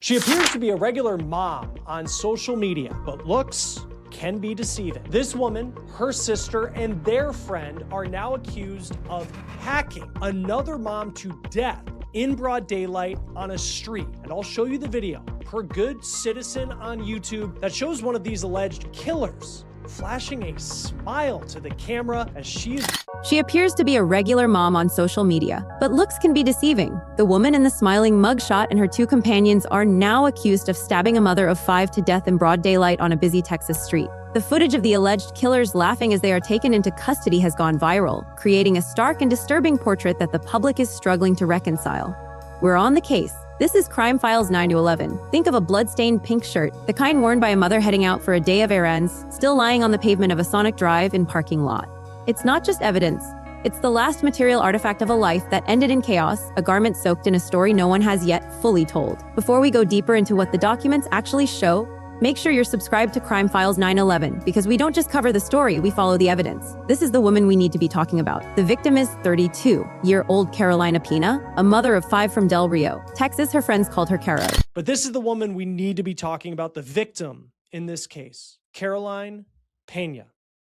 She appears to be a regular mom on social media, but looks can be deceiving. This woman, her sister, and their friend are now accused of hacking another mom to death in broad daylight on a street. And I'll show you the video per Good Citizen on YouTube that shows one of these alleged killers flashing a smile to the camera as She appears to be a regular mom on social media, but looks can be deceiving. The woman in the smiling mugshot and her two companions are now accused of stabbing a mother of 5 to death in broad daylight on a busy Texas street. The footage of the alleged killers laughing as they are taken into custody has gone viral, creating a stark and disturbing portrait that the public is struggling to reconcile. We're on the case. This is Crime Files 9-11. Think of a blood-stained pink shirt, the kind worn by a mother heading out for a day of errands, still lying on the pavement of a Sonic Drive in parking lot. It's not just evidence. It's the last material artifact of a life that ended in chaos, a garment soaked in a story no one has yet fully told. Before we go deeper into what the documents actually show, make sure you're subscribed to Crime Files 9-11 because we don't just cover the story, we follow the evidence. This is the woman we need to be talking about. The victim is 32-year-old Carolina Pena, a mother of 5 from Del Rio, Texas. Her friends called her Caro. But this is the woman we need to be talking about, the victim in this case, Carolina Pena.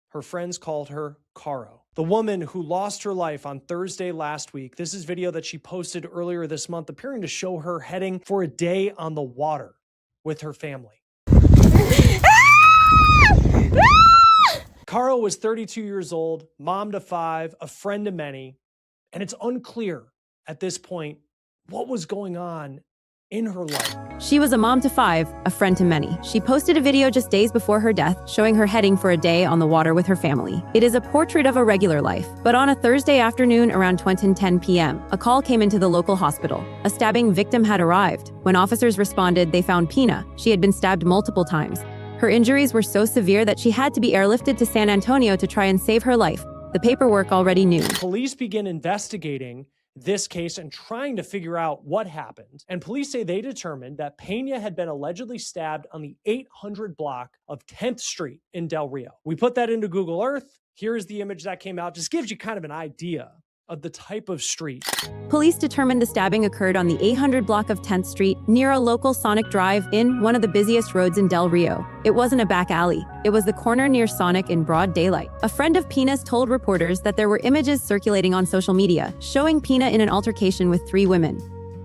Her friends called her Caro. The woman who lost her life on Thursday last week. This is video that she posted earlier this month, appearing to show her heading for a day on the water with her family. Caro was 32 years old, mom to 5, a friend to many, and it's unclear at this point what was going on in her life. She was a mom to 5, a friend to many. She posted a video just days before her death, showing her heading for a day on the water with her family. It is a portrait of a regular life. But on a Thursday afternoon around 10 p.m., a call came into the local hospital. A stabbing victim had arrived. When officers responded, they found Pena. She had been stabbed multiple times. Her injuries were so severe that she had to be airlifted to San Antonio to try and save her life. The paperwork already knew. Police begin investigating this case and trying to figure out what happened. And police say they determined that Pena had been allegedly stabbed on the 800 block of 10th Street in Del Rio. We put that into Google Earth. Here's the image that came out. Just gives you kind of an idea of the type of street. Police determined the stabbing occurred on the 800 block of 10th Street near a local Sonic Drive in one of the busiest roads in Del Rio. It wasn't a back alley. It was the corner near Sonic in broad daylight. A friend of Pena's told reporters that there were images circulating on social media showing Pena in an altercation with 3 women.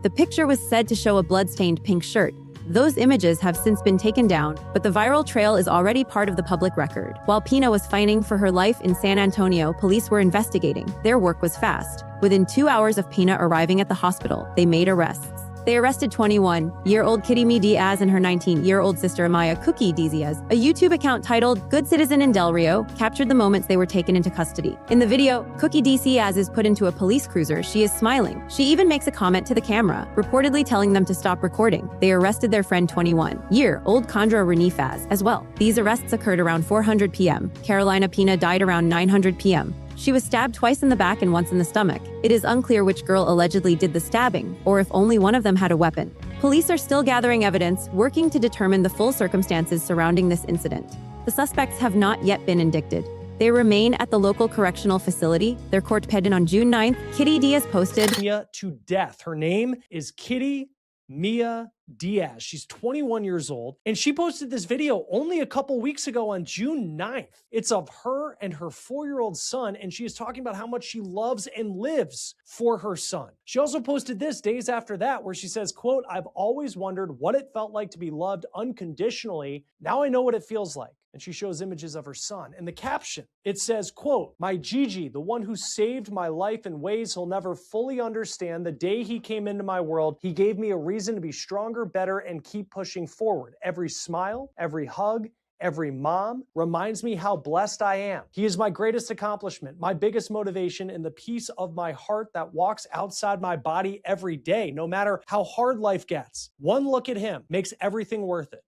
The picture was said to show a blood-stained pink shirt. Those images have since been taken down, but the viral trail is already part of the public record. While Pena was fighting for her life in San Antonio, police were investigating. Their work was fast. Within 2 hours of Pena arriving at the hospital, they made arrests. They arrested 21-year-old Kitty Me Diaz and her 19-year-old sister Amaya Cookie Diaz. A YouTube account titled Good Citizen in Del Rio captured the moments they were taken into custody. In the video, Cookie Diaz is put into a police cruiser. She is smiling. She even makes a comment to the camera, reportedly telling them to stop recording. They arrested their friend 21-year-old Condra Renifaz as well. These arrests occurred around 400 p.m. Carolina Pena died around 900 p.m. She was stabbed twice in the back and once in the stomach. It is unclear which girl allegedly did the stabbing, or if only one of them had a weapon. Police are still gathering evidence, working to determine the full circumstances surrounding this incident. The suspects have not yet been indicted. They remain at the local correctional facility. Their court pending on June 9th. Kitty Diaz posted to death. Her name is Kitty Mia Diaz. She's 21 years old, and she posted this video only a couple weeks ago on June 9th. It's of her and her 4-year-old son, and she is talking about how much she loves and lives for her son. She also posted this days after that, where she says, quote, "I've always wondered what it felt like to be loved unconditionally. Now I know what it feels like." And she shows images of her son. And the caption, it says, quote, "My Gigi, the one who saved my life in ways he'll never fully understand. The day he came into my world, he gave me a reason to be stronger, better, and keep pushing forward. Every smile, every hug, every mom reminds me how blessed I am. He is my greatest accomplishment, my biggest motivation, and the piece of my heart that walks outside my body every day, no matter how hard life gets. One look at him makes everything worth it.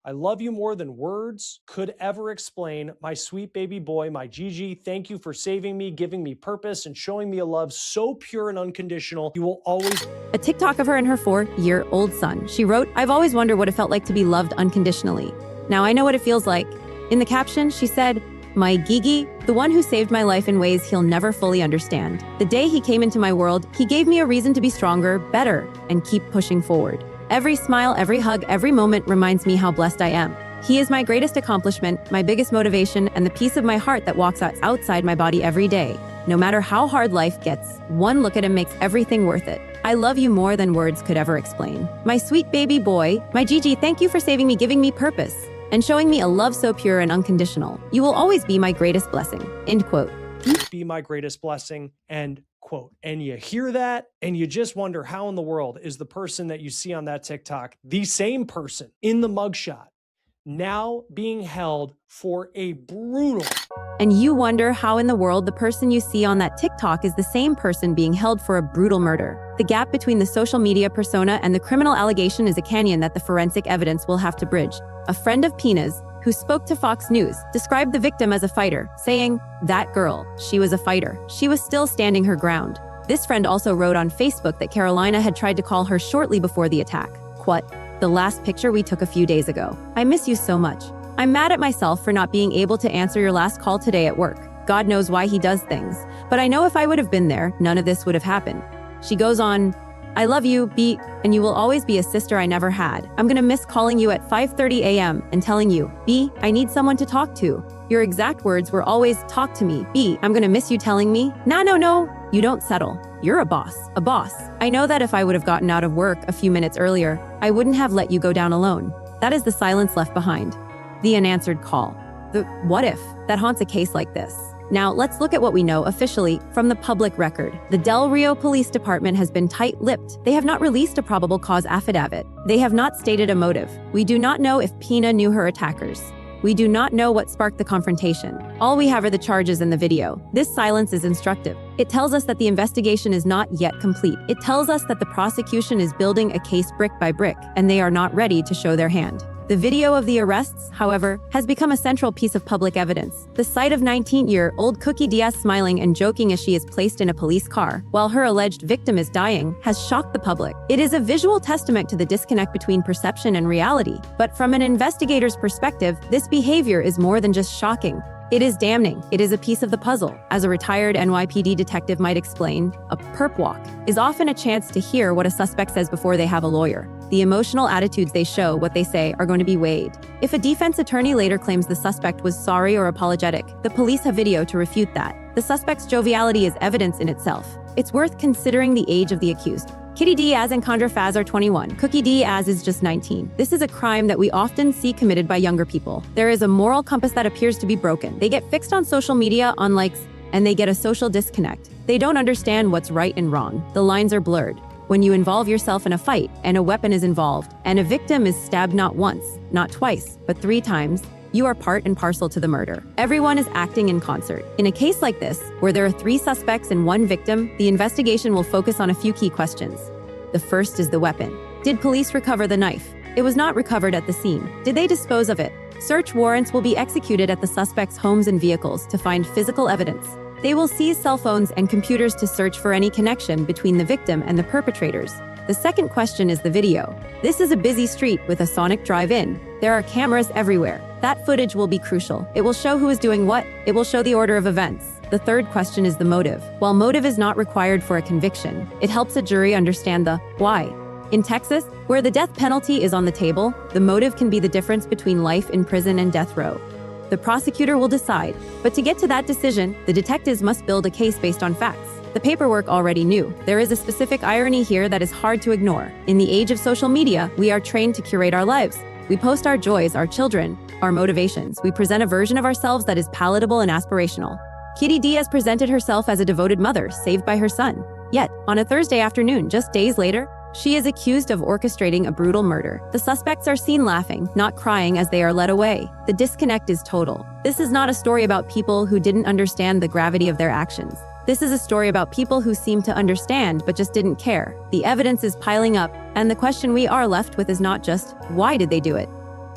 I love you more than words could ever explain. My sweet baby boy, my Gigi, thank you for saving me, giving me purpose, and showing me a love so pure and unconditional. You will always..." A TikTok of her and her 4-year-old son. She wrote, "I've always wondered what it felt like to be loved unconditionally. Now I know what it feels like." In the caption, she said, "My Gigi, the one who saved my life in ways he'll never fully understand. The day he came into my world, he gave me a reason to be stronger, better, and keep pushing forward." Every smile, every hug, every moment reminds me how blessed I am. He is my greatest accomplishment, my biggest motivation, and the piece of my heart that walks outside my body every day. No matter how hard life gets, one look at him makes everything worth it. I love you more than words could ever explain. My sweet baby boy, my Gigi, thank you for saving me, giving me purpose, and showing me a love so pure and unconditional. You will always be my greatest blessing. End quote. Be my greatest blessing, end quote. And you hear that and you just wonder, how in the world is the person that you see on that TikTok the same person in the mugshot now being held for a brutal... And you wonder how in the world the person you see on that TikTok is the same person being held for a brutal murder. The gap between the social media persona and the criminal allegation is a canyon that the forensic evidence will have to bridge. A friend of Pena's, who spoke to Fox News, described the victim as a fighter, saying, "That girl, she was a fighter. She was still standing her ground." This friend also wrote on Facebook that Carolina had tried to call her shortly before the attack. Quote, "The last picture we took a few days ago. I miss you so much. I'm mad at myself for not being able to answer your last call today at work. God knows why he does things. But I know if I would have been there, none of this would have happened." She goes on, "I love you, B, and you will always be a sister I never had. I'm gonna miss calling you at 5:30 a.m. and telling you, B, I need someone to talk to. Your exact words were always, talk to me, B. I'm gonna miss you telling me, no. You don't settle. You're a boss. A boss. I know that if I would have gotten out of work a few minutes earlier, I wouldn't have let you go down alone. That is the silence left behind. The unanswered call. The what if that haunts a case like this. Now, let's look at what we know officially from the public record. The Del Rio Police Department has been tight-lipped. They have not released a probable cause affidavit. They have not stated a motive. We do not know if Pena knew her attackers. We do not know what sparked the confrontation. All we have are the charges and the video. This silence is instructive. It tells us that the investigation is not yet complete. It tells us that the prosecution is building a case brick by brick, and they are not ready to show their hand. The video of the arrests, however, has become a central piece of public evidence. The sight of 19-year-old Cookie Diaz smiling and joking as she is placed in a police car, while her alleged victim is dying, has shocked the public. It is a visual testament to the disconnect between perception and reality. But from an investigator's perspective, this behavior is more than just shocking. It is damning. It is a piece of the puzzle. As a retired NYPD detective might explain, a perp walk is often a chance to hear what a suspect says before they have a lawyer. The emotional attitudes they show, what they say, are going to be weighed. If a defense attorney later claims the suspect was sorry or apologetic, the police have video to refute that. The suspect's joviality is evidence in itself. It's worth considering the age of the accused. Kitty Diaz and Chandra Faz are 21. Cookie Diaz is just 19. This is a crime that we often see committed by younger people. There is a moral compass that appears to be broken. They get fixed on social media, on likes, and they get a social disconnect. They don't understand what's right and wrong. The lines are blurred. When you involve yourself in a fight, and a weapon is involved, and a victim is stabbed not once, not twice, but 3 times, you are part and parcel to the murder. Everyone is acting in concert. In a case like this, where there are 3 suspects and 1 victim, the investigation will focus on a few key questions. The first is the weapon. Did police recover the knife? It was not recovered at the scene. Did they dispose of it? Search warrants will be executed at the suspects' homes and vehicles to find physical evidence. They will seize cell phones and computers to search for any connection between the victim and the perpetrators. The second question is the video. This is a busy street with a sonic drive-in. There are cameras everywhere. That footage will be crucial. It will show who is doing what. It will show the order of events. The third question is the motive. While motive is not required for a conviction, it helps a jury understand the why. In Texas, where the death penalty is on the table, the motive can be the difference between life in prison and death row. The prosecutor will decide, but to get to that decision, the detectives must build a case based on facts. The paperwork already knew. There is a specific irony here that is hard to ignore. In the age of social media, we are trained to curate our lives. We post our joys, our children, our motivations. We present a version of ourselves that is palatable and aspirational. Kitty Diaz presented herself as a devoted mother, saved by her son. Yet, on a Thursday afternoon, just days later, she is accused of orchestrating a brutal murder. The suspects are seen laughing, not crying as they are led away. The disconnect is total. This is not a story about people who didn't understand the gravity of their actions. This is a story about people who seem to understand but just didn't care. The evidence is piling up, and the question we are left with is not just, why did they do it?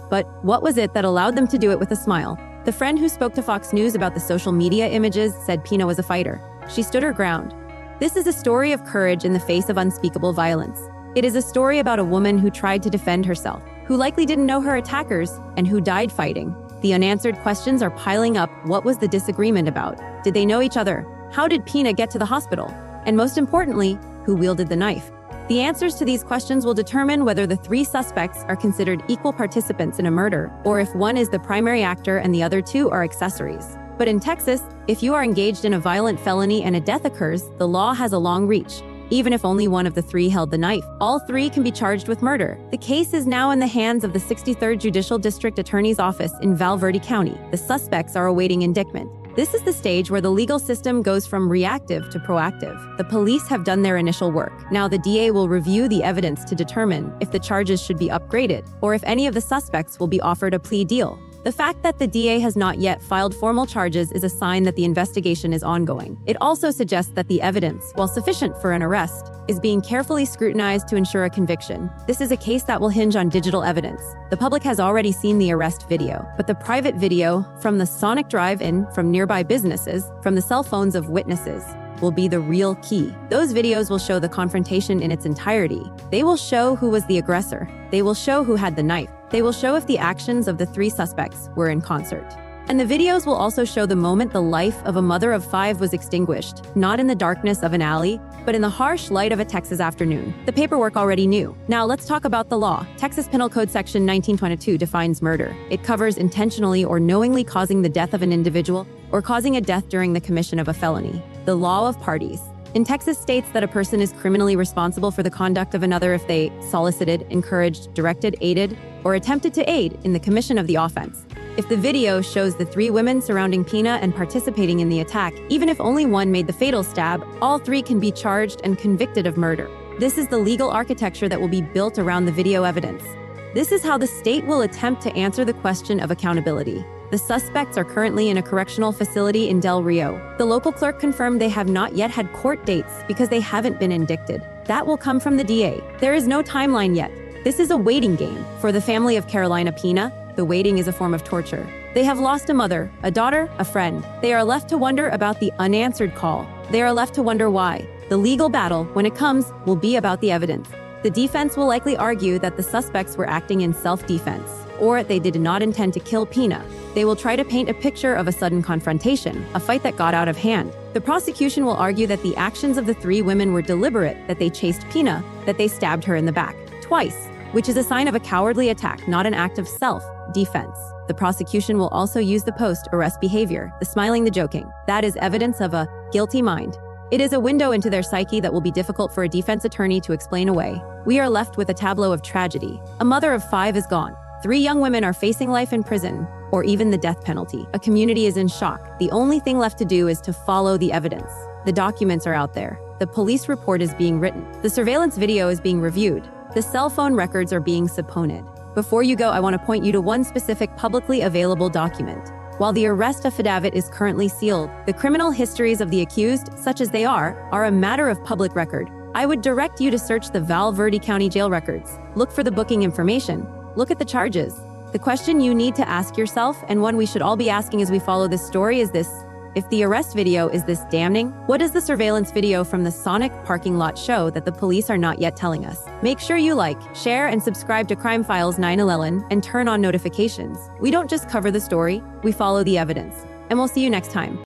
But what was it that allowed them to do it with a smile? The friend who spoke to Fox News about the social media images said Pena was a fighter. She stood her ground. This is a story of courage in the face of unspeakable violence. It is a story about a woman who tried to defend herself, who likely didn't know her attackers, and who died fighting. The unanswered questions are piling up. What was the disagreement about? Did they know each other? How did Pena get to the hospital? And most importantly, who wielded the knife? The answers to these questions will determine whether the three suspects are considered equal participants in a murder, or if one is the primary actor and the other two are accessories. But in Texas, if you are engaged in a violent felony and a death occurs, the law has a long reach. Even if only one of the three held the knife, all three can be charged with murder. The case is now in the hands of the 63rd Judicial District Attorney's Office in Val Verde County. The suspects are awaiting indictment. This is the stage where the legal system goes from reactive to proactive. The police have done their initial work. Now the DA will review the evidence to determine if the charges should be upgraded or if any of the suspects will be offered a plea deal. The fact that the DA has not yet filed formal charges is a sign that the investigation is ongoing. It also suggests that the evidence, while sufficient for an arrest, is being carefully scrutinized to ensure a conviction. This is a case that will hinge on digital evidence. The public has already seen the arrest video, but the private video from the Sonic Drive-In, from nearby businesses, from the cell phones of witnesses, will be the real key. Those videos will show the confrontation in its entirety. They will show who was the aggressor. They will show who had the knife. They will show if the actions of the three suspects were in concert. And the videos will also show the moment the life of a mother of 5 was extinguished, not in the darkness of an alley, but in the harsh light of a Texas afternoon. The paperwork already knew. Now let's talk about the law. Texas Penal Code Section 1922 defines murder. It covers intentionally or knowingly causing the death of an individual or causing a death during the commission of a felony. The law of parties. In Texas states that a person is criminally responsible for the conduct of another if they solicited, encouraged, directed, aided, or attempted to aid in the commission of the offense. If the video shows the 3 women surrounding Pena and participating in the attack, even if only one made the fatal stab, all 3 can be charged and convicted of murder. This is the legal architecture that will be built around the video evidence. This is how the state will attempt to answer the question of accountability. The suspects are currently in a correctional facility in Del Rio. The local clerk confirmed they have not yet had court dates because they haven't been indicted. That will come from the DA. There is no timeline yet. This is a waiting game. For the family of Carolina Pena, the waiting is a form of torture. They have lost a mother, a daughter, a friend. They are left to wonder about the unanswered call. They are left to wonder why. The legal battle, when it comes, will be about the evidence. The defense will likely argue that the suspects were acting in self-defense, or they did not intend to kill Pena. They will try to paint a picture of a sudden confrontation, a fight that got out of hand. The prosecution will argue that the actions of the 3 women were deliberate, that they chased Pena, that they stabbed her in the back, twice, which is a sign of a cowardly attack, not an act of self-defense. The prosecution will also use the post-arrest behavior, the smiling, the joking. That is evidence of a guilty mind. It is a window into their psyche that will be difficult for a defense attorney to explain away. We are left with a tableau of tragedy. A mother of 5 is gone. 3 young women are facing life in prison, or even the death penalty. A community is in shock. The only thing left to do is to follow the evidence. The documents are out there. The police report is being written. The surveillance video is being reviewed. The cell phone records are being subpoenaed. Before you go, I want to point you to one specific publicly available document. While the arrest affidavit is currently sealed, the criminal histories of the accused, such as they are a matter of public record. I would direct you to search the Val Verde County jail records. Look for the booking information. Look at the charges. The question you need to ask yourself, and one we should all be asking as we follow this story, is this: if the arrest video is this damning, what does the surveillance video from the Sonic parking lot show that the police are not yet telling us? Make sure you like, share, and subscribe to Crime Files 911 and turn on notifications. We don't just cover the story, we follow the evidence. And we'll see you next time.